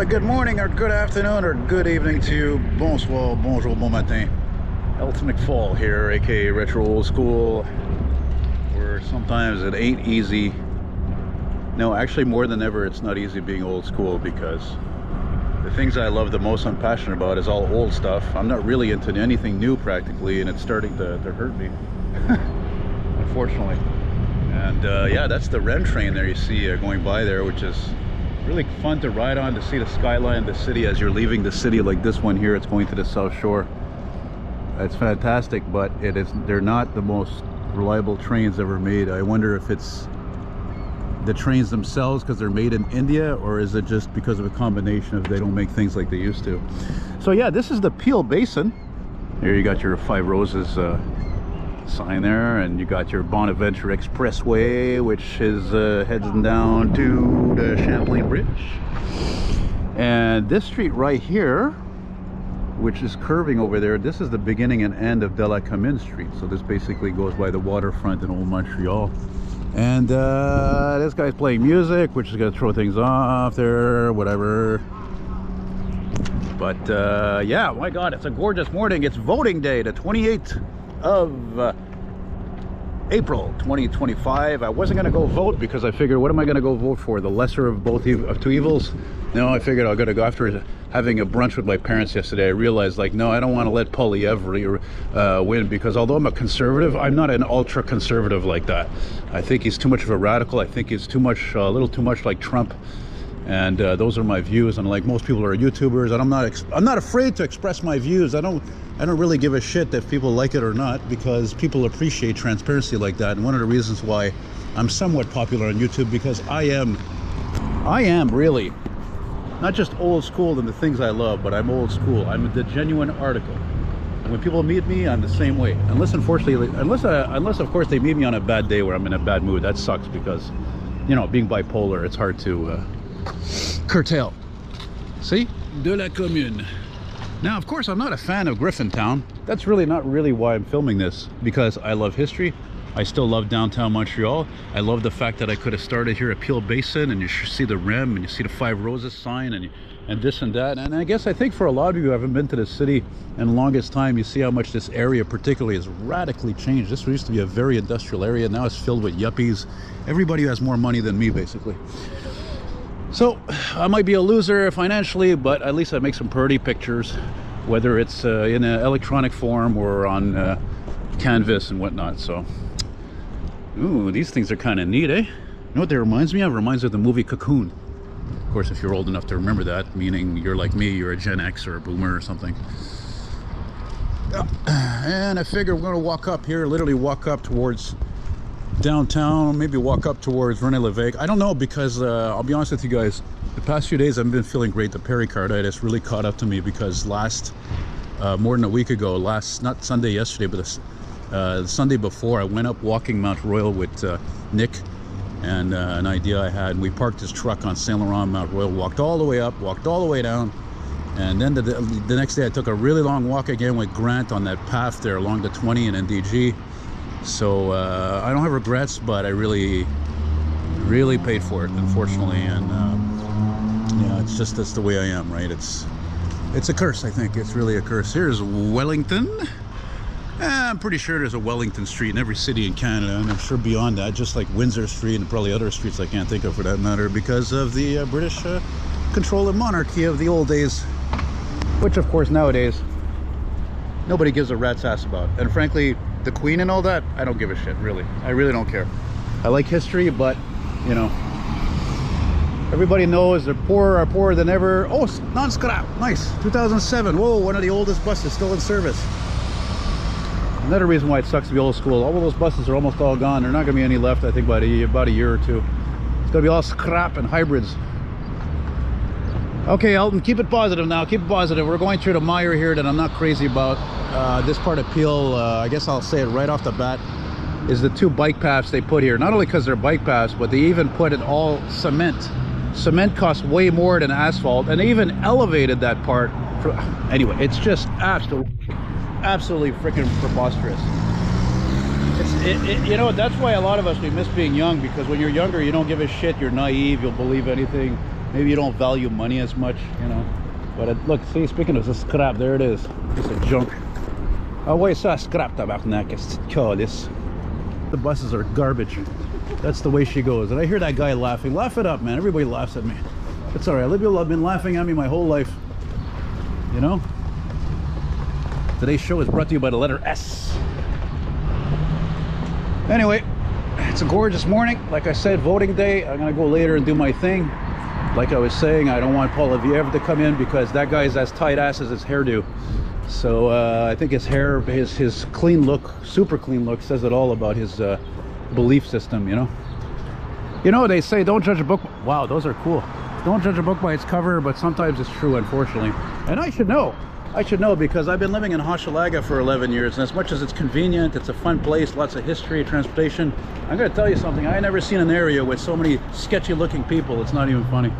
Good morning or good afternoon or good evening to you. Bonsoir, bonjour, bon matin. Elton McFall here, aka Retro Old School, where sometimes it ain't easy. No, actually more than ever it's not easy being old school, because the things I love the most, I'm passionate about, is all old stuff. I'm not really into anything new practically, and it's starting to hurt me, unfortunately. And yeah, that's the REM train there you see going by there, which is really fun to ride on, to see the skyline of the city as you're leaving the city, like this one here. It's going to the South Shore. It's fantastic, but they're not the most reliable trains ever made. I wonder if it's the trains themselves because they're made in India, or is it just because of a combination of they don't make things like they used to. So yeah, this is the Peel Basin. Here you got your Five Roses sign there, and you got your Bonaventure Expressway, which is heading down to the Champlain Bridge. And this street right here, which is curving over there, this is the beginning and end of De La Commune Street. So this basically goes by the waterfront in old Montreal. And this guy's playing music, which is gonna throw things off there, whatever. But yeah, my God, it's a gorgeous morning. It's voting day, the 28th of April 2025. I wasn't gonna go vote because I figured, what am I gonna go vote for? The lesser of two evils? No, I figured I gotta go. After having a brunch with my parents yesterday, I realized, like, no, I don't want to let Poilievre win, because although I'm a conservative, I'm not an ultra conservative like that. I think he's too much of a radical. I think he's a little too much like Trump. And those are my views. And like most people are YouTubers, and I'm not afraid to express my views. I don't really give a shit if people like it or not, because people appreciate transparency like that. And one of the reasons why I'm somewhat popular on YouTube, because I am really not just old school in the things I love, but I'm old school. I'm the genuine article. And when people meet me, I'm the same way. Unless of course they meet me on a bad day where I'm in a bad mood. That sucks, because, you know, being bipolar, it's hard to curtail. See? De la Commune. Now, of course, I'm not a fan of Griffintown. That's really not really why I'm filming this, because I love history. I still love downtown Montreal. I love the fact that I could have started here at Peel Basin, and you see the REM, and you see the Five Roses sign, and this and that. And I think for a lot of you who haven't been to the city in the longest time, you see how much this area particularly has radically changed. This used to be a very industrial area. Now it's filled with yuppies. Everybody who has more money than me, basically. So I might be a loser financially, but at least I make some pretty pictures, whether it's in an electronic form or on canvas and whatnot. So, ooh, these things are kind of neat, eh? You know what that reminds me of? It reminds me of the movie Cocoon. Of course, if you're old enough to remember that, meaning you're like me, you're a Gen X or a boomer or something. And I figure we're going to walk up here, literally walk up towards downtown, maybe walk up towards René Lévesque. I don't know, because I'll be honest with you guys, the past few days I've been feeling great. The pericarditis really caught up to me, because more than a week ago, not Sunday yesterday, but the Sunday before, I went up walking Mount Royal with Nick, and an idea I had. We parked his truck on Saint Laurent Mount Royal, walked all the way up, walked all the way down, and then the next day I took a really long walk again with Grant on that path there along the 20 and NDG. So I don't have regrets, but I really paid for it, unfortunately. And yeah, that's the way I am, right? It's a curse, I think. It's really a curse. Here's Wellington. I'm pretty sure there's a Wellington Street in every city in Canada, and I'm sure beyond that, just like Windsor Street and probably other streets I can't think of for that matter, because of the British control and monarchy of the old days, which of course nowadays nobody gives a rat's ass about. And frankly, the Queen and all that, I don't give a shit, really. I really don't care. I like history, but, you know, everybody knows the poor are poorer than ever. Oh, non-scrap, nice, 2007. Whoa, one of the oldest buses still in service. Another reason why it sucks to be old school, all of those buses are almost all gone. There are not gonna be any left, I think, about a year or two. It's gonna be all scrap and hybrids. Okay, Elton, keep it positive now, keep it positive. We're going through the mire here that I'm not crazy about. This part of Peel, I guess I'll say it right off the bat, is the two bike paths they put here. Not only because they're bike paths, but they even put it all cement. Cement costs way more than asphalt, and they even elevated that part. Anyway, it's just absolutely freaking preposterous. You know, that's why a lot of us, we miss being young, because when you're younger, you don't give a shit, you're naive, you'll believe anything. maybe you don't value money as much, you know. But look, see, speaking of the scrap, there it is. Just a junk. Oh wait, so scrap tabarnak. The buses are garbage. That's the way she goes. And I hear that guy laughing. Laugh it up, man. Everybody laughs at me. It's all right. People have been laughing at me my whole life. You know? Today's show is brought to you by the letter S. Anyway, it's a gorgeous morning. Like I said, voting day. I'm going to go later and do my thing. Like I was saying, I don't want Paul Leviev to come in because that guy's as tight ass as his hairdo. So I think his hair, his clean look, super clean look, says it all about his belief system, you know. You know, they say don't judge a book. Wow, those are cool. Don't judge a book by its cover, but sometimes it's true, unfortunately. And I should know because I've been living in Hochelaga for 11 years, and as much as it's convenient, it's a fun place, lots of history, transportation. I'm going to tell you something. I never seen an area with so many sketchy looking people. It's not even funny.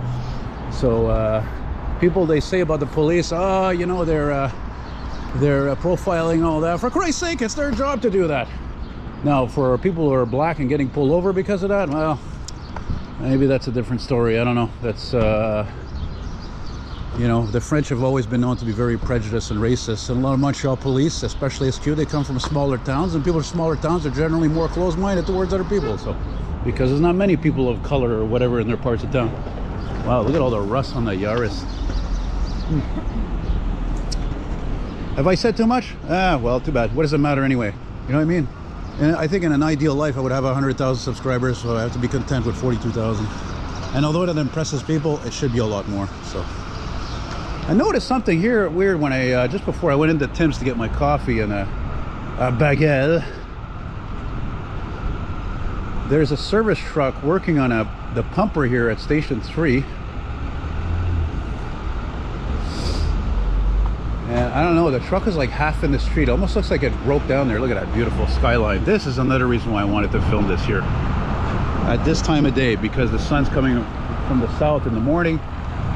So people, they say about the police, oh, you know, they're profiling, all that. For Christ's sake, it's their job to do that. Now, for people who are black and getting pulled over because of that, well, maybe that's a different story. I don't know. That's, you know, the French have always been known to be very prejudiced and racist. And a lot of Montreal police, especially SQ, they come from smaller towns. And people from smaller towns are generally more closed-minded towards other people. So, because there's not many people of color or whatever in their parts of town. Wow, look at all the rust on the Yaris. Have I said too much? Ah, well, too bad. What does it matter anyway? You know what I mean? And I think in an ideal life, I would have 100,000 subscribers, so I have to be content with 42,000. And although that impresses people, it should be a lot more. So I noticed something here weird when I just before I went into Tim's to get my coffee and a baguette. There's a service truck working on the pumper here at Station 3. And I don't know, the truck is like half in the street. Almost looks like it broke down there. Look at that beautiful skyline. This is another reason why I wanted to film this here at this time of day, because the sun's coming from the south in the morning.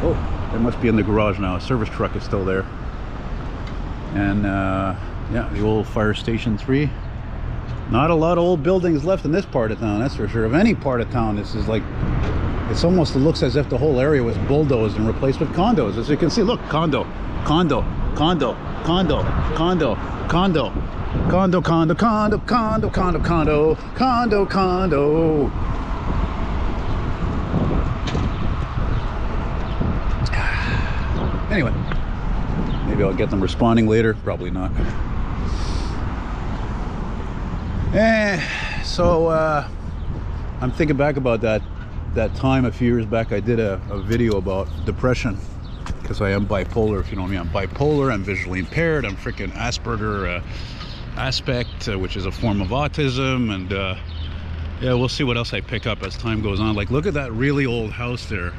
Oh, it must be in the garage now. A service truck is still there. And yeah, the old fire station 3. Not a lot of old buildings left in this part of town, that's for sure. Of any part of town, this is like, it looks as if the whole area was bulldozed and replaced with condos. As you can see, look, condo, condo, condo, condo, condo, condo, condo, condo, condo, condo, condo, condo, condo, condo. Anyway, maybe I'll get them responding later. Probably not. So I'm thinking back about that time a few years back. I did a video about depression, because I am bipolar, if you know what I mean. I'm bipolar, I'm visually impaired, I'm freaking Asperger aspect, which is a form of autism, and yeah, we'll see what else I pick up as time goes on. Like, look at that really old house there,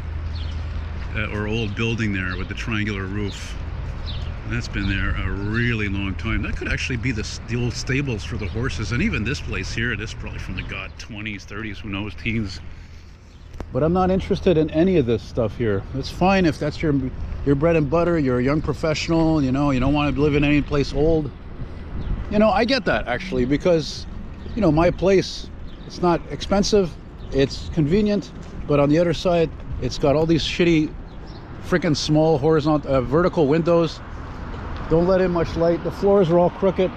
or old building there with the triangular roof. That's been there a really long time. That could actually be the old stables for the horses. And even this place here, this is probably from the 20s, 30s, who knows, teens. But I'm not interested in any of this stuff here. It's fine if that's your bread and butter, you're a young professional, you know, you don't want to live in any place old. You know, I get that actually, because, you know, my place, it's not expensive, it's convenient, but on the other side, it's got all these shitty, freaking small horizontal, vertical windows. Don't let in much light. The floors are all crooked.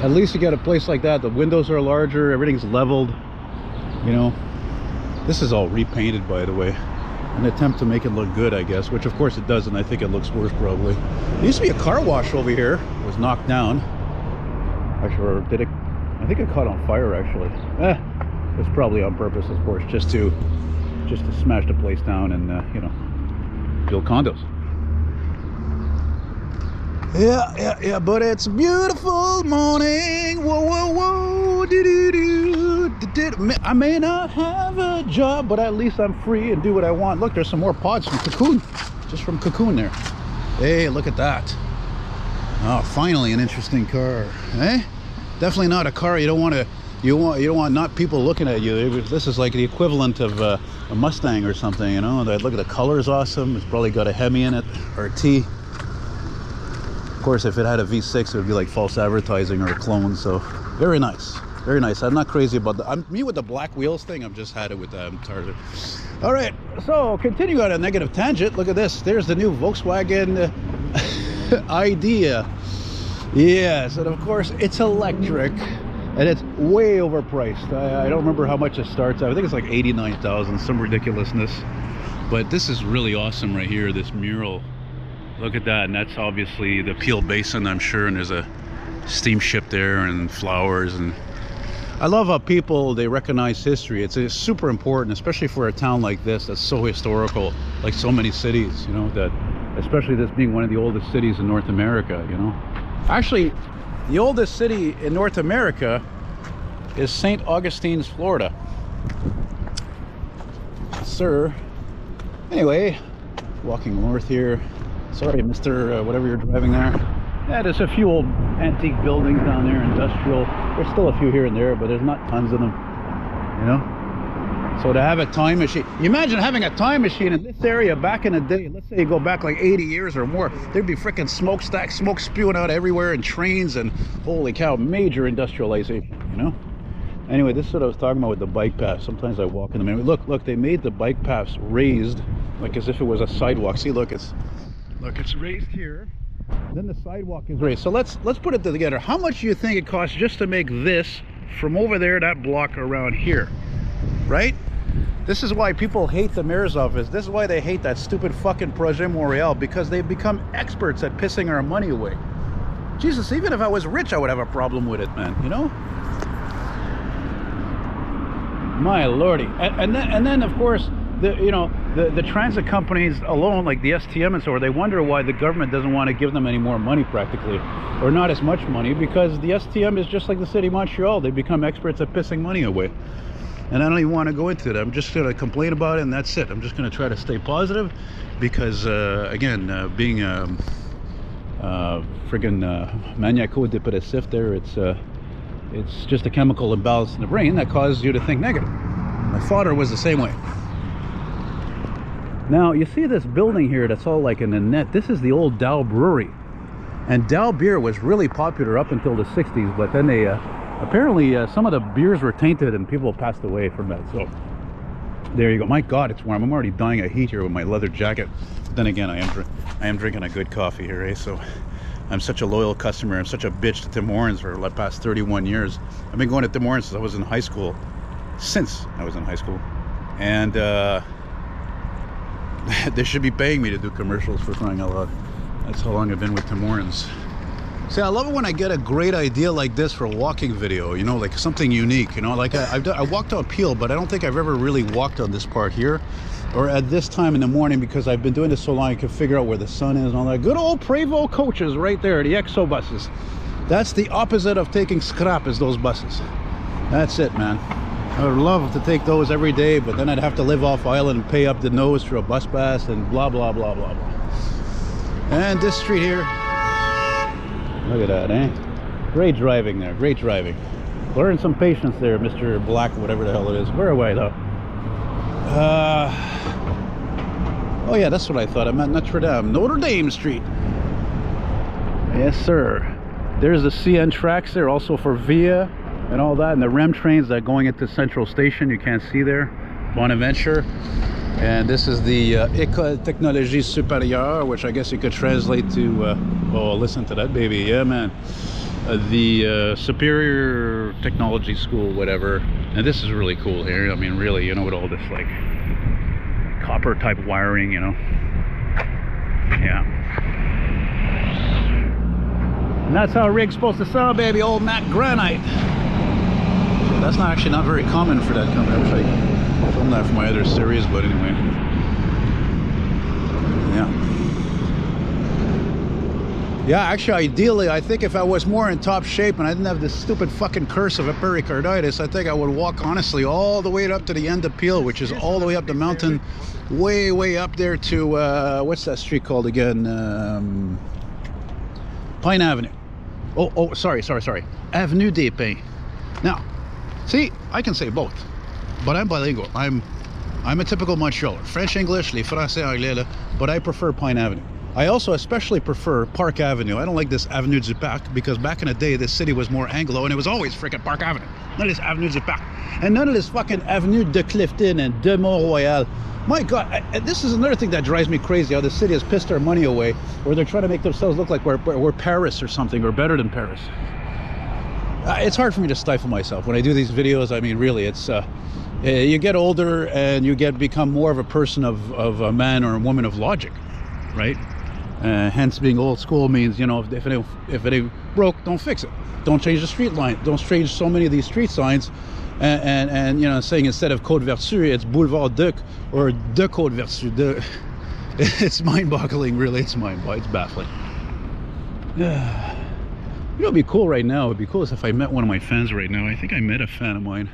At least you get a place like that. The windows are larger. Everything's leveled. You know, this is all repainted, by the way. An attempt to make it look good, I guess. Which, of course, it doesn't. I think it looks worse, probably. There used to be a car wash over here. It was knocked down. Actually, or did it? I think it caught on fire. Actually, it was probably on purpose, of course, just to smash the place down and you know, build condos. Yeah, but it's a beautiful morning. Whoa, whoa, whoa, I may not have a job, but at least I'm free and do what I want. Look, there's some more pods from Cocoon, just from Cocoon there. Hey, look at that. Oh, finally an interesting car. Eh? Definitely not a car you don't want to. You don't want not people looking at you. This is like the equivalent of a Mustang or something, you know. Look at the color is awesome. It's probably got a Hemi in it or a T. Of course, if it had a V6, it would be like false advertising or a clone. So very nice. Very nice. I'm not crazy about the me with the black wheels thing. I've just had it with that. I'm tired of it. All right, so continue on a negative tangent. Look at this. There's the new Volkswagen Idea. Yes, and of course it's electric, and it's way overpriced. I don't remember how much it starts. I think it's like 89,000, some ridiculousness. But this is really awesome right here. This mural. Look at that, and that's obviously the Peel Basin, I'm sure. And there's a steamship there, and flowers, and I love how people, they recognize history. It's super important, especially for a town like this that's so historical, like so many cities, you know, that especially this being one of the oldest cities in North America, you know. Actually, the oldest city in North America is St. Augustine's, Florida. Sir. Anyway, walking north here. Sorry, Mr. Whatever you're driving there. Yeah, there's a few old antique buildings down there, industrial. There's still a few here and there, but there's not tons of them, you know? So to have a time machine, you imagine having a time machine in this area back in the day. Let's say you go back like 80 years or more, there'd be freaking smokestacks, smoke spewing out everywhere, and trains, and holy cow, major industrialization, you know? Anyway, this is what I was talking about with the bike paths. Sometimes I walk in them. Look, they made the bike paths raised, like as if it was a sidewalk. See, look, it's raised here. Then the sidewalk is raised. So let's put it together. How much do you think it costs just to make this from over there, that block around here, right? This is why people hate the mayor's office. This is why they hate that stupid fucking Projet Montreal, because they've become experts at pissing our money away. Jesus, even if I was rich, I would have a problem with it, man, you know? My lordy. And then of course, the transit companies alone, like the STM and so on, they wonder why the government doesn't want to give them any more money practically, or not as much money, because the STM is just like the city of Montreal. They become experts at pissing money away. And I don't even want to go into it. I'm just going to complain about it, and that's it. I'm just going to try to stay positive, because again, being friggin' maniaco-depressif there, it's just a chemical imbalance in the brain that causes you to think negative. My father was the same way. Now, you see this building here that's all like in the net. This is the old Dow Brewery. And Dow beer was really popular up until the 60s, but then they, apparently some of the beers were tainted and people passed away from that. So, there you go. My God, it's warm. I'm already dying of heat here with my leather jacket. Then again, I am drinking a good coffee here, eh? So, I'm such a loyal customer. I'm such a bitch to Tim Hortons for the past 31 years. I've been going to Tim Hortons since I was in high school. And they should be paying me to do commercials, for crying out loud. That's how long I've been with Tim Hortons. See, I love it when I get a great idea like this for a walking video, you know, like something unique, you know, like I walked on Peel, but I don't think I've ever really walked on this part here, or at this time in the morning, because I've been doing this so long I can figure out where the sun is and all that. Good old Prevost coaches right there, the EXO buses. That's the opposite of taking scrap, is those buses. That's it, man. I would love to take those every day, but then I'd have to live off island and pay up the nose for a bus pass and blah, blah, blah, blah, blah. And this street here, look at that, eh? Great driving there, great driving. Learn some patience there, Mr. Black, whatever the hell it is. Where are we, though? Oh yeah, that's what I thought. I meant Notre Dame. Notre Dame Street. Yes, sir. There's the CN tracks there, also for Via and all that, and the REM trains that are going into Central Station, you can't see there, Bonaventure. And this is the École Technologie Supérieure, which I guess you could translate to, oh, listen to that baby, yeah, man. The Superior Technology School, whatever. And this is really cool here. I mean, really, you know, with all this, like, copper type wiring, you know. Yeah. And that's how a rig's supposed to sound, baby, old Matt Granite. That's not actually not very common for that company. I wish I filmed that for my other series, but anyway. Yeah, actually, ideally, I think if I was more in top shape and I didn't have this stupid fucking curse of a pericarditis, I think I would walk, honestly, all the way up to the end of Peel, which is all the way up the mountain, way up there to, what's that street called again? Pine Avenue. Oh, sorry. Avenue des Pins. Now, see, I can say both, but I'm bilingual. I'm a typical Montrealer. French, English, les Français, Anglais, but I prefer Pine Avenue. I also especially prefer Park Avenue. I don't like this Avenue du Parc because back in the day, this city was more Anglo and it was always freaking Park Avenue. None of this Avenue du Parc. And none of this fucking Avenue de Clifton and de Mont-Royal. My God, this is another thing that drives me crazy, how the city has pissed their money away, or they're trying to make themselves look like we're Paris or something, or better than Paris. It's hard for me to stifle myself when I do these videos. I mean, really, it's you get older and you become more of a person of a man or a woman of logic, right? Hence, being old school means, you know, if it broke, don't fix it. Don't change the street line. Don't change so many of these street signs. And you know, saying instead of Côte Vertu, it's Boulevard Duc or de Côte Vertu. It's mind-boggling, really. It's baffling. You know, it'd be cool right now. It'd be cool if I met one of my fans right now. I think I met a fan of mine.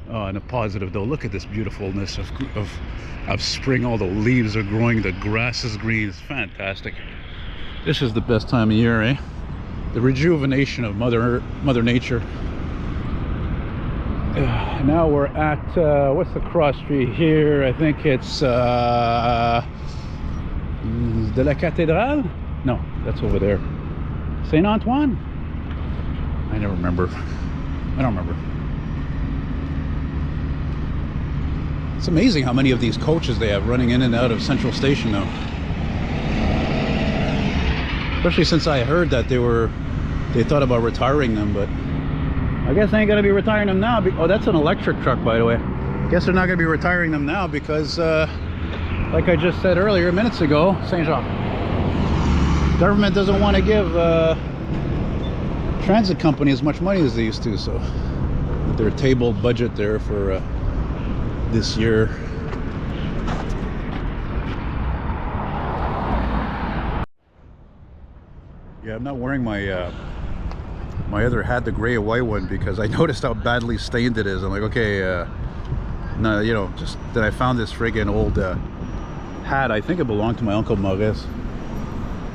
In a positive though. Look at this beautifulness of spring. All the leaves are growing. The grass is green. It's fantastic. This is the best time of year, eh? The rejuvenation of Mother Nature. Now we're at what's the cross street here? I think it's de la Cathédrale. No, that's over there. Saint Antoine. I don't remember. It's amazing how many of these coaches they have running in and out of Central Station now. Especially since I heard that they thought about retiring them, but I guess they ain't gonna be retiring them now. Oh, that's an electric truck, by the way. Guess they're not gonna be retiring them now because, like I just said earlier, minutes ago, Saint Jean. Government doesn't want to give transit company as much money as they used to, so their tabled budget there for this year. Yeah, I'm not wearing my my other hat, the gray and white one, because I noticed how badly stained it is. I'm like, okay, no, you know, just that I found this friggin' old hat. I think it belonged to my uncle Maurice.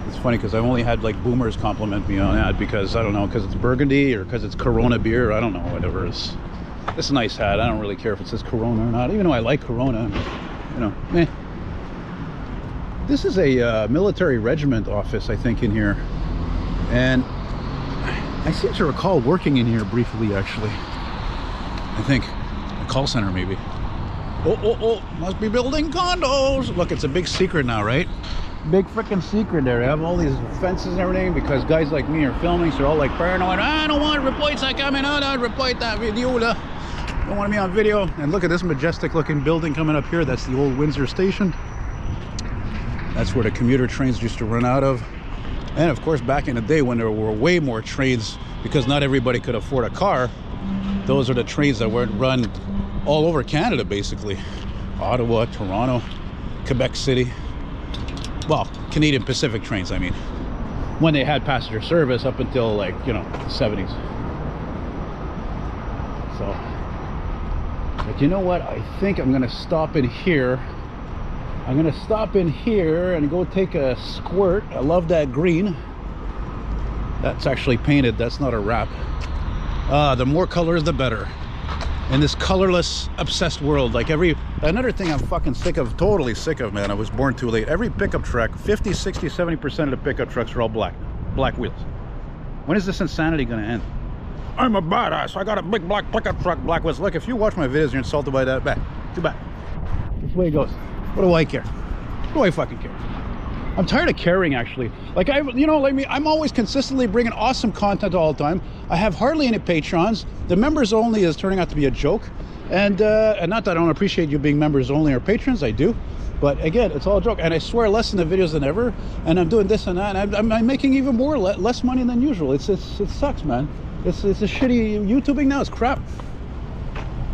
It's funny because I've only had like boomers compliment me on that because I don't know, because it's burgundy or because it's Corona beer. I don't know, whatever. It's a nice hat. I don't really care if it says Corona or not, even though I like Corona. You know, eh. This is a military regiment office, I think, in here, and I seem to recall working in here briefly, actually. I think a call center, maybe. Oh! Must be building condos. Look, it's a big secret now, right? Big freaking secret there. They have all these fences and everything because guys like me are filming, so they're all like paranoid. I don't want reports are coming out. I'll report that video. Don't want me on video. And look at this majestic looking building coming up here. That's the old Windsor station. That's where the commuter trains used to run out of. And of course, back in the day when there were way more trains, because not everybody could afford a car, those are the trains that were run all over Canada, basically. Ottawa, Toronto, Quebec City. Well, Canadian Pacific trains, I mean. When they had passenger service up until, like, you know, the 70s. So, but you know what? I think I'm gonna stop in here. I'm gonna stop in here and go take a squirt. I love that green. That's actually painted. That's not a wrap. The more colors, the better. In this colorless, obsessed world, like another thing I'm fucking sick of, totally sick of, man. I was born too late. Every pickup truck, 50, 60, 70% of the pickup trucks are all black wheels. When is this insanity gonna end? I'm a badass. I got a big black pickup truck, black wheels. Look, if you watch my videos, you're insulted by that. Bad. Too bad. That's the way it goes. What do I care? What do I fucking care? I'm tired of caring, actually. Like, you know, like me, I'm always consistently bringing awesome content all the time. I have hardly any patrons. The members only is turning out to be a joke. And not that I don't appreciate you being members only or patrons, I do. But again, it's all a joke. And I swear less in the videos than ever. And I'm doing this and that. And I'm making even more, less money than usual. It sucks, man. It's a shitty YouTubing now. It's crap.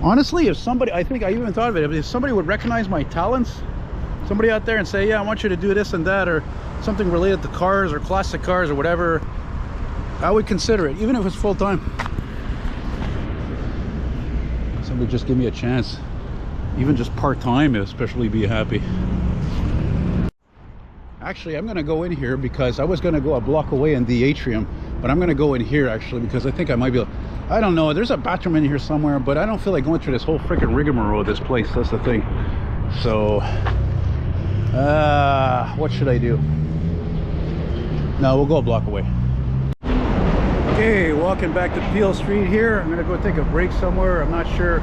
Honestly, if somebody, I think I even thought of it, if somebody would recognize my talents, somebody out there and say, yeah, I want you to do this and that, or something related to cars or classic cars or whatever, I would consider it, even if it's full-time. Somebody just give me a chance, even just part-time, especially, be happy. Actually, I'm gonna go in here because I was gonna go a block away in the atrium, but I'm gonna go in here actually because I think I might be able, I don't know, there's a bathroom in here somewhere, but I don't feel like going through this whole freaking rigmarole of this place. That's the thing. So what should I do? No, we'll go a block away. Okay, walking back to Peel Street here. I'm gonna go take a break somewhere. I'm not sure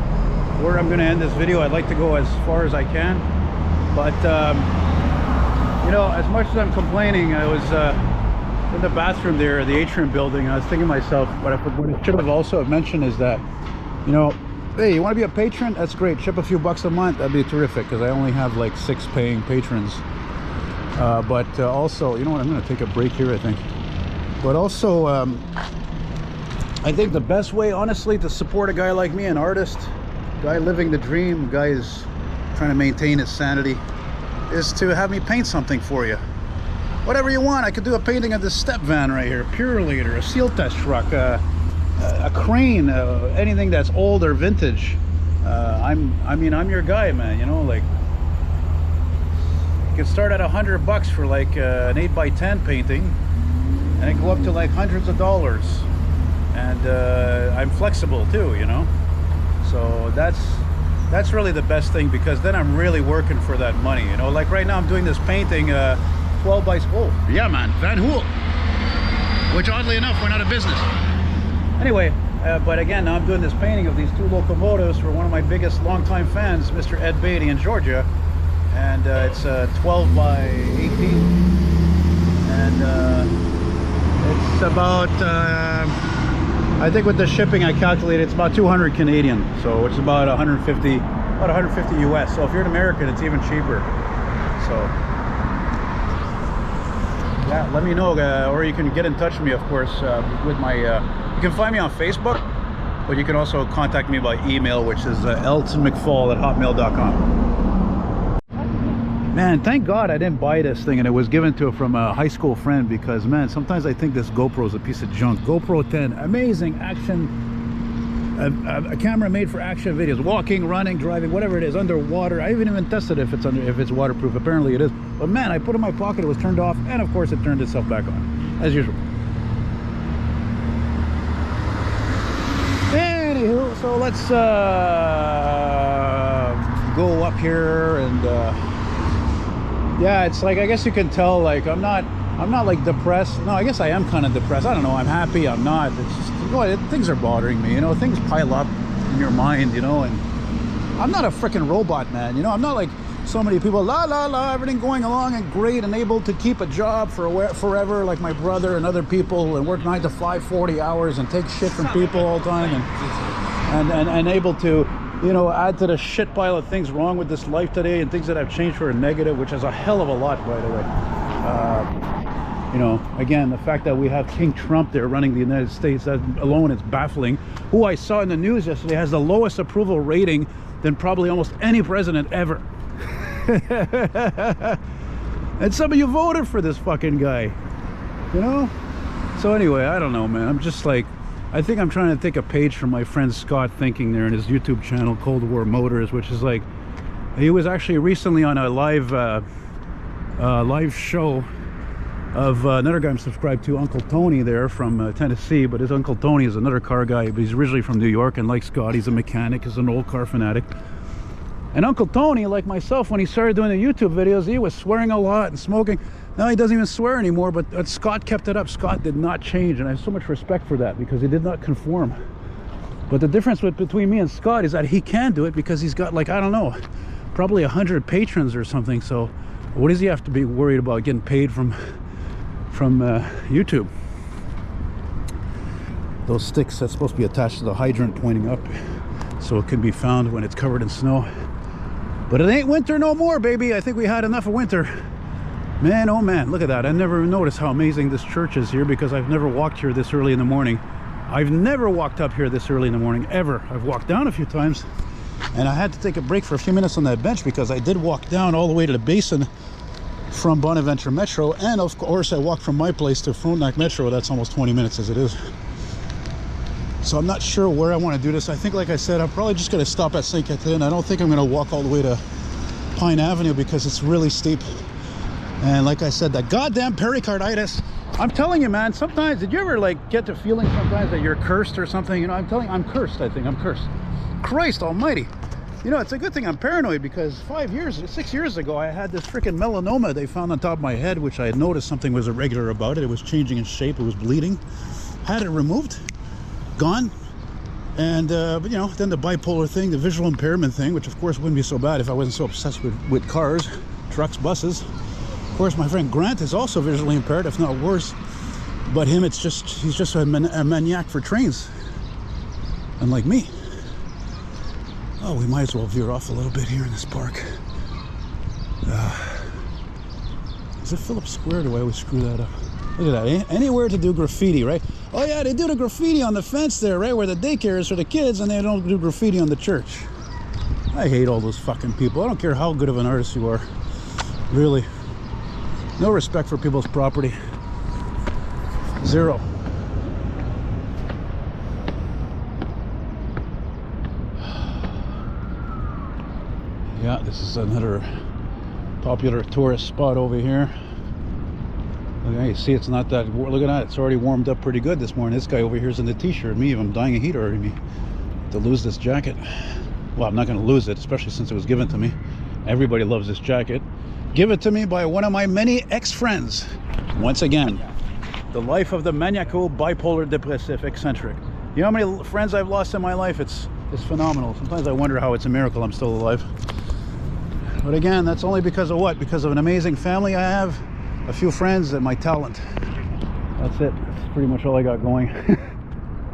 where I'm gonna end this video. I'd like to go as far as I can, but you know, as much as I'm complaining, I was in the bathroom there, the atrium building, and I was thinking to myself, what I should have also mentioned is that, you know, hey, you want to be a patron? That's great. Chip a few bucks a month. That'd be terrific, because I only have like 6 paying patrons. But also, you know what? I'm going to take a break here, I think. But also, I think the best way, honestly, to support a guy like me, an artist, guy living the dream, guy is trying to maintain his sanity, is to have me paint something for you. Whatever you want. I could do a painting of this step van right here, Pure Leader, a seal test truck, a crane, anything that's old or vintage. I mean, I'm your guy, man. You know, like, you can start at $100 for like an 8x10 painting, and it go up to like hundreds of dollars. And I'm flexible too, you know. So that's really the best thing, because then I'm really working for that money. You know, like right now I'm doing this painting. 12 by, oh yeah, man, Van Hool, which oddly enough went out of business. Anyway, but again, now I'm doing this painting of these 2 locomotives for one of my biggest longtime fans, Mr. Ed Beatty in Georgia, and it's 12 by 18, and it's about I think with the shipping I calculated it's about 200 Canadian, so it's about 150 US. So if you're an American, it's even cheaper. So yeah, let me know, or you can get in touch with me, of course, with my, you can find me on Facebook, but you can also contact me by email, which is eltonmcfall@hotmail.com. Man, thank God I didn't buy this thing and it was given to from a high school friend, because, man, sometimes I think this GoPro is a piece of junk. GoPro 10, amazing action, a camera made for action videos, walking, running, driving, whatever it is, underwater. I haven't even tested if it's waterproof. Apparently it is. But man, I put it in my pocket, it was turned off, and of course it turned itself back on, as usual. Anywho, so let's go up here, and yeah, it's like, I guess you can tell, like, I'm not like depressed. No, I guess I am kind of depressed. I don't know, I'm happy, I'm not. It's just, you know, things are bothering me, you know, things pile up in your mind, you know, and I'm not a freaking robot, man, you know. I'm not like so many people, la la la, everything going along and great and able to keep a job for forever, like my brother and other people, and work 9 to 5, 40 hours and take shit from people all the time, and able to, you know, add to the shit pile of things wrong with this life today, and things that have changed for a negative, which is a hell of a lot, by the way. You know, again, the fact that we have King Trump there running the United States, that alone is baffling. Who I saw in the news yesterday has the lowest approval rating than probably almost any president ever. And some of you voted for this fucking guy, you know. So anyway, I don't know, man. I'm just like, I think I'm trying to take a page from my friend Scott Thinking there in his YouTube channel, Cold War Motors, which is like, he was actually recently on a live show of another guy I'm subscribed to, Uncle Tony there from Tennessee. But his Uncle Tony is another car guy, but he's originally from New York, and like Scott, he's a mechanic, he's an old car fanatic. And Uncle Tony, like myself, when he started doing the YouTube videos, he was swearing a lot and smoking. Now he doesn't even swear anymore, but Scott kept it up. Scott did not change, and I have so much respect for that, because he did not conform. But the difference between me and Scott is that he can do it because he's got, like, I don't know, probably 100 patrons or something. So what does he have to be worried about getting paid from YouTube? Those sticks that's supposed to be attached to the hydrant pointing up, so it can be found when it's covered in snow. But it ain't winter no more, baby. I think we had enough of winter. Man, oh man, look at that. I never noticed how amazing this church is here, because I've never walked here this early in the morning. I've never walked up here this early in the morning, ever. I've walked down a few times, and I had to take a break for a few minutes on that bench, because I did walk down all the way to the basin from Bonaventure Metro, and of course I walked from my place to Frontenac Metro. That's almost 20 minutes as it is. So I'm not sure where I want to do this. I think, like I said, I'm probably just going to stop at St. Catherine. I don't think I'm going to walk all the way to Pine Avenue, because it's really steep. And like I said, that goddamn pericarditis. I'm telling you, man, sometimes, did you ever like get the feeling sometimes that you're cursed or something? You know, I'm telling you, I'm cursed. I think I'm cursed. Christ almighty. You know, it's a good thing I'm paranoid, because 6 years ago, I had this freaking melanoma they found on top of my head, which I had noticed something was irregular about it. It was changing in shape. It was bleeding. Had it removed, gone. And, but you know, then the bipolar thing, the visual impairment thing, which of course wouldn't be so bad if I wasn't so obsessed with cars, trucks, buses. Of course, my friend Grant is also visually impaired, if not worse. But him, he's just a maniac for trains. Unlike me. Oh, we might as well veer off a little bit here in this park. Is it Phillips Square? Do I always screw that up? Look at that. Anywhere to do graffiti, right? Oh yeah, they do the graffiti on the fence there, right? Where the daycare is for the kids, and they don't do graffiti on the church. I hate all those fucking people. I don't care how good of an artist you are. Really. No respect for people's property. Zero. Yeah, this is another popular tourist spot over here. Okay, you see, it's not that. Look at that, it's already warmed up pretty good this morning. This guy over here is in the t-shirt. Me, I'm dying of heat already. To lose this jacket. Well, I'm not going to lose it, especially since it was given to me. Everybody loves this jacket. Give it to me by one of my many ex-friends. Once again, the life of the maniacal, bipolar, depressive, eccentric. You know how many friends I've lost in my life? It's phenomenal. Sometimes I wonder how it's a miracle I'm still alive. But again, that's only because of what? Because of an amazing family I have, a few friends, and my talent. That's it. That's pretty much all I got going.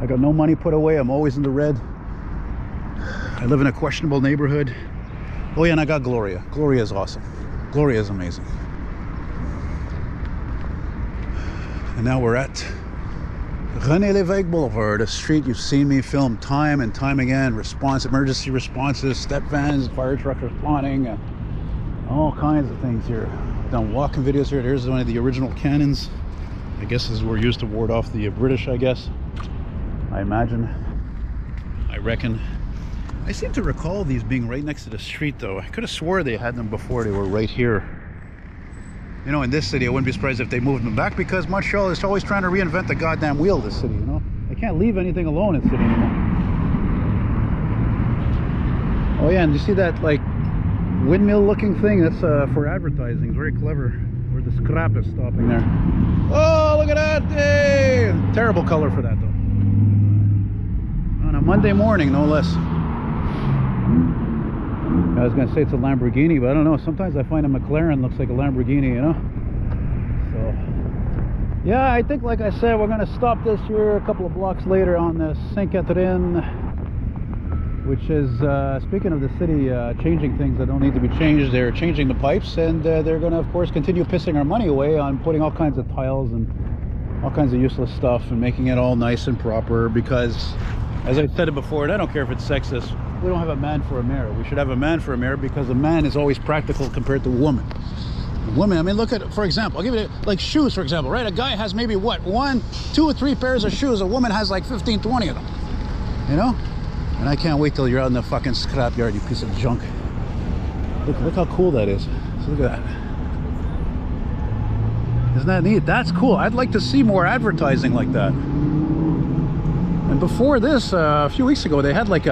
I got no money put away. I'm always in the red. I live in a questionable neighborhood. Oh yeah, and I got Gloria. Gloria is awesome. Gloria is amazing. And now we're at René Lévesque Boulevard, a street you've seen me film time and time again. Emergency responses, step vans, fire trucks responding, all kinds of things here. Done walking videos here. There's one of the original cannons. I guess these were used to ward off the British, I guess. I imagine. I reckon. I seem to recall these being right next to the street, though. I could have swore they had them before. They were right here. You know, in this city, I wouldn't be surprised if they moved them back, because Montreal is always trying to reinvent the goddamn wheel, this city, you know? They can't leave anything alone in the city anymore. Oh yeah, and you see that, like, windmill-looking thing? That's for advertising. It's very clever. Where the scrap is stopping there. Oh, look at that! Hey! Terrible color for that, though. On a Monday morning, no less. I was going to say it's a Lamborghini, but I don't know. Sometimes I find a McLaren looks like a Lamborghini, you know? So, yeah, I think, like I said, we're going to stop this here a couple of blocks later on the Sainte-Catherine, which is, speaking of the city changing things that don't need to be changed, they're changing the pipes, and they're going to, of course, continue pissing our money away on putting all kinds of tiles and all kinds of useless stuff and making it all nice and proper, because, as I said it before, and I don't care if it's sexist, we don't have a man for a mayor. We should have a man for a mayor, because a man is always practical compared to a woman. A woman, I mean, look at, for example, I'll give you, like, shoes, for example, right? A guy has maybe, what, 1, 2 or 3 pairs of shoes. A woman has like 15, 20 of them, you know? And I can't wait till you're out in the fucking scrapyard, you piece of junk. Look how cool that is. So look at that. Isn't that neat? That's cool. I'd like to see more advertising like that. And before this, a few weeks ago, they had like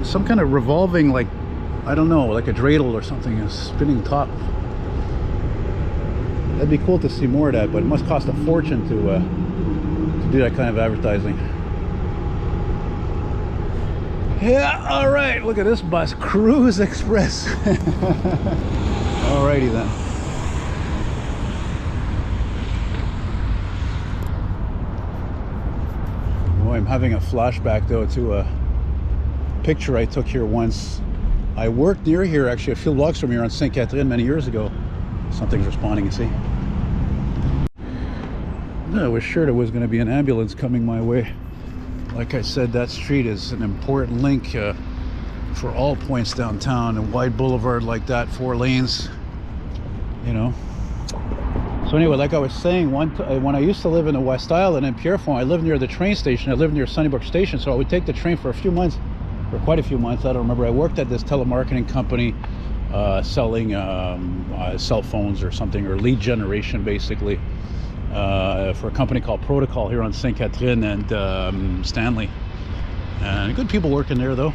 some kind of revolving, like, I don't know, like a dreidel or something, a spinning top. That'd be cool to see more of that, but it must cost a fortune to do that kind of advertising. Yeah, all right, look at this bus, Cruise Express. Alrighty then. Boy, I'm having a flashback though to a picture I took here once. I worked near here, actually a few blocks from here on Sainte Catherine many years ago. Something's responding, you see. I was sure there was going to be an ambulance coming my way. Like I said, that street is an important link for all points downtown. A wide boulevard like that, 4 lanes, you know. So anyway, like I was saying, when I used to live in the West Island in Pierrefonds, I lived near the train station. I lived near Sunnybrook Station, so I would take the train for a few months, for quite a few months. I don't remember. I worked at this telemarketing company selling cell phones or something, or lead generation, basically. For a company called Protocol here on Sainte Catherine and Stanley, and good people working there though.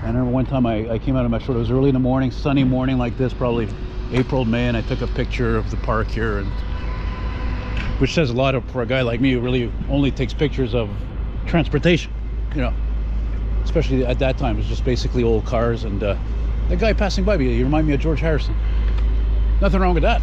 I remember one time I came out of Metro. It was early in the morning, sunny morning like this, probably April, May, and I took a picture of the park here, and which says a lot for a guy like me who really only takes pictures of transportation, you know, especially at that time. It was just basically old cars, and the guy passing by me, you remind me of George Harrison. Nothing wrong with that.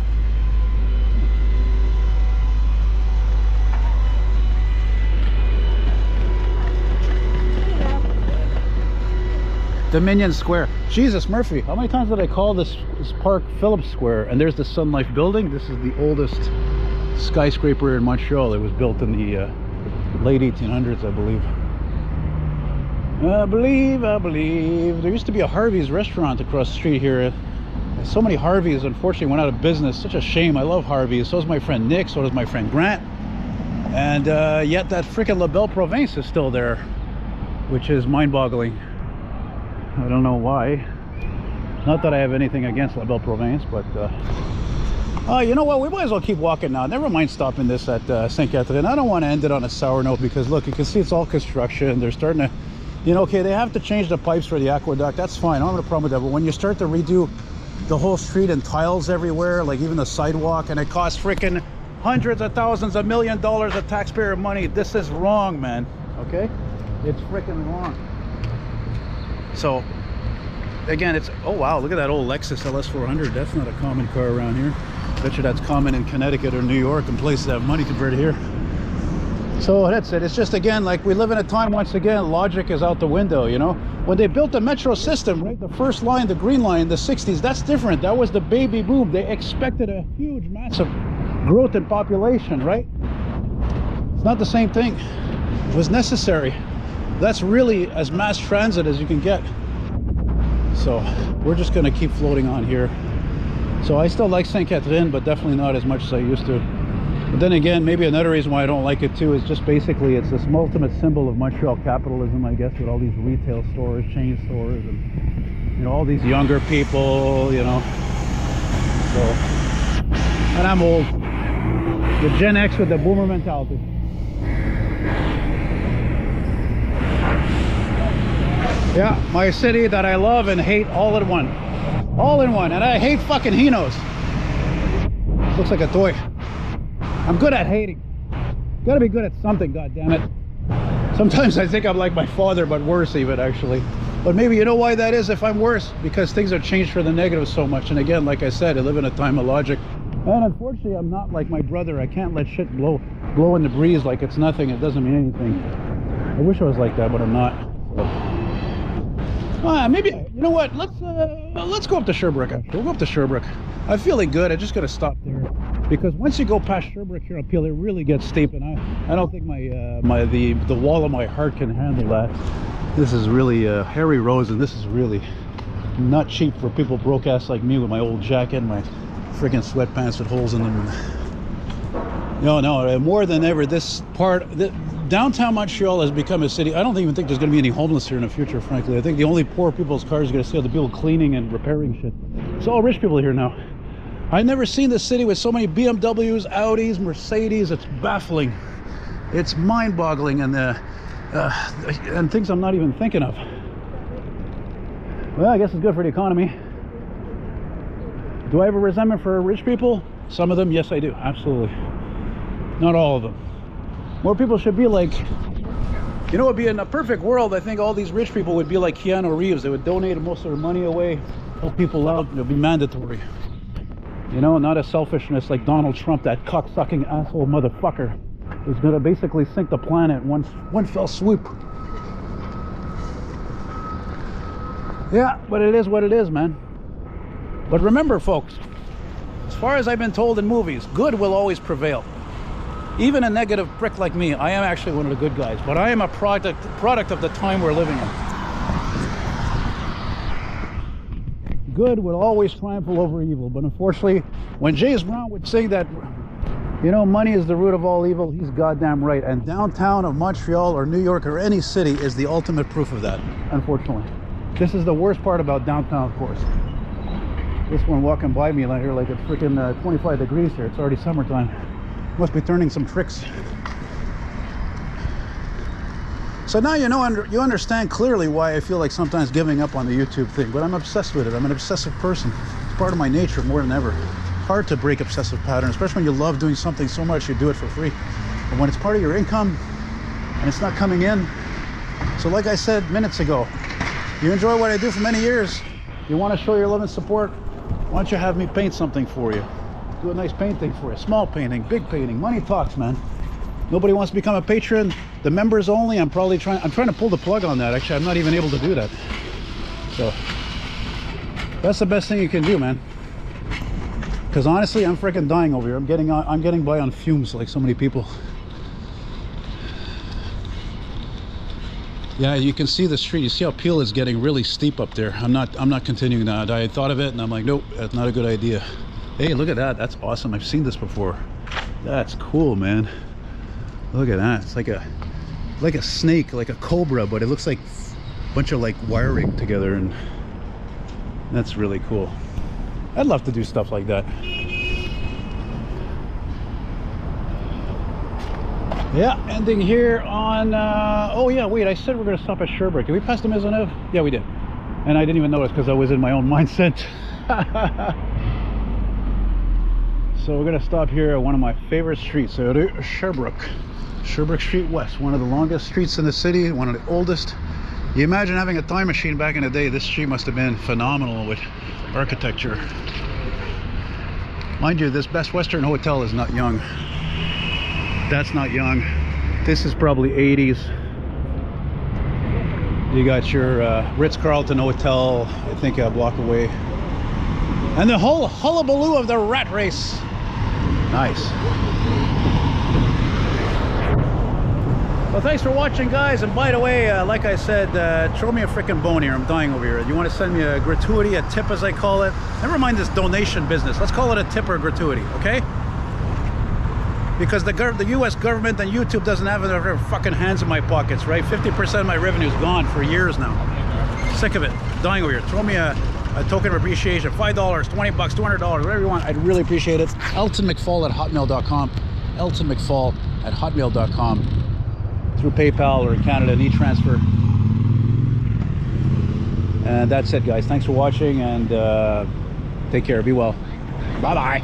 Dominion Square. Jesus, Murphy, how many times did I call this park Phillips Square? And there's the Sun Life building. This is the oldest skyscraper in Montreal. It was built in the late 1800s, I believe. I believe. There used to be a Harvey's restaurant across the street here. So many Harveys, unfortunately, went out of business. Such a shame. I love Harvey's. So does my friend Nick. So does my friend Grant. And yet that freaking La Belle Province is still there, which is mind-boggling. I don't know why. Not that I have anything against La Belle Province, but you know what? We might as well keep walking now. Never mind stopping this at St. Catherine. I don't want to end it on a sour note because look, you can see it's all construction. They're starting to, you know, okay, they have to change the pipes for the aqueduct. That's fine. I don't have a problem with that. But when you start to redo the whole street and tiles everywhere, like even the sidewalk, and it costs freaking hundreds of thousands, $1 million of taxpayer money, this is wrong, man. Okay? It's freaking wrong. So again, it's, oh wow, look at that old Lexus LS400. That's not a common car around here. Bet you that's common in Connecticut or New York and places that have money compared to here. So that's it. It's just, again, like we live in a time, once again, logic is out the window, you know. When they built the metro system, right, the first line, the green line in the 60s, that's different. That was the baby boom. They expected a huge, massive growth in population, right? It's not the same thing. It was necessary. That's really as mass transit as you can get. So we're just going to keep floating on here. So I still like St. Catherine, but definitely not as much as I used to. But then again, maybe another reason why I don't like it too is just basically it's this ultimate symbol of Montreal capitalism, I guess, with all these retail stores, chain stores, and you know, all these younger people, you know. So, and I'm old. The Gen X with the boomer mentality. Yeah, my city that I love and hate all in one. All in one. And I hate fucking Hinos. Looks like a toy. I'm good at hating. Gotta be good at something, goddammit. Sometimes I think I'm like my father, but worse even, actually. But maybe you know why that is if I'm worse? Because things have changed for the negative so much. And again, like I said, I live in a time of logic. And unfortunately, I'm not like my brother. I can't let shit blow in the breeze like it's nothing. It doesn't mean anything. I wish I was like that, but I'm not. So. Maybe, you know what? Let's go up to Sherbrooke. Actually, we'll go up to Sherbrooke. I'm feeling good. I just gotta stop there because once you go past Sherbrooke here up hill, it really gets steep, and I don't think the wall of my heart can handle that. This is really hairy roads, and this is really not cheap for people broke ass like me with my old jacket and my freaking sweatpants with holes in them. No, more than ever, this part, downtown Montreal has become a city. I don't even think there's going to be any homeless here in the future, frankly. I think the only poor people's cars are going to see are the people cleaning and repairing shit. It's all rich people here now. I've never seen this city with so many BMWs, Audis, Mercedes. It's baffling. It's mind-boggling, and things I'm not even thinking of. Well, I guess it's good for the economy. Do I have a resentment for rich people? Some of them, yes, I do. Absolutely. Not all of them. More people should be like, you know, it'd be in a perfect world. I think all these rich people would be like Keanu Reeves. They would donate most of their money away, help people out. It would be mandatory. You know, not a selfishness like Donald Trump, that cock-sucking asshole motherfucker who's going to basically sink the planet in one fell swoop. Yeah, but it is what it is, man. But remember, folks, as far as I've been told in movies, good will always prevail. Even a negative prick like me, I am actually one of the good guys, but I am a product of the time we're living in. Good will always triumph over evil, but unfortunately, when James Brown would say that, you know, money is the root of all evil, he's goddamn right. And downtown of Montreal or New York or any city is the ultimate proof of that, unfortunately. This is the worst part about downtown, of course. This one walking by me like here, like it's freaking 25 degrees here. It's already summertime. Must be turning some tricks. So now you know, you understand clearly why I feel like sometimes giving up on the YouTube thing, but I'm obsessed with it. I'm an obsessive person. It's part of my nature more than ever. Hard to break obsessive patterns, especially when you love doing something so much you do it for free. But when it's part of your income and it's not coming in, so like I said minutes ago, you enjoy what I do for many years, you want to show your love and support, why don't you have me paint something for you? Do a nice painting for you. Small painting, big painting. Money talks, man. Nobody wants to become a patron. The members only. I'm trying to pull the plug on that. Actually, I'm not even able to do that. So that's the best thing you can do, man. Because honestly, I'm freaking dying over here. I'm getting by on fumes like so many people. Yeah, you can see the street. You see how Peel is getting really steep up there. I'm not continuing that. I thought of it and I'm like, nope, that's not a good idea. Hey, look at that. That's awesome. I've seen this before. That's cool, man. Look at that. It's like a snake, like a cobra, but it looks like a bunch of like wiring together, and that's really cool. I'd love to do stuff like that. Yeah, ending here on oh yeah, wait, I said we're gonna stop at Sherbrooke. Did we pass the Maisonneuve? Yeah, we did. And I didn't even notice because I was in my own mindset. So we're gonna stop here at one of my favorite streets, Sherbrooke Street West, one of the longest streets in the city, one of the oldest. You imagine having a time machine back in the day, this street must have been phenomenal with architecture. Mind you, this Best Western Hotel is not young. That's not young. This is probably 80s. You got your Ritz-Carlton Hotel, I think a block away. And the whole hullabaloo of the rat race. Nice. Well, thanks for watching, guys. And by the way, like I said, throw me a freaking bone here. I'm dying over here. You want to send me a gratuity, a tip as I call it? Never mind this donation business. Let's call it a tip or a gratuity, okay? Because the US government and YouTube doesn't have their fucking hands in my pockets, right? 50% of my revenue is gone for years now. Sick of it. Dying over here. Throw me a token of appreciation, $5, $20, $200, whatever you want. I'd really appreciate it. eltonmcfall@hotmail.com. eltonmcfall@hotmail.com. Through PayPal or in Canada, an e-transfer. And that's it, guys. Thanks for watching, and take care. Be well. Bye-bye.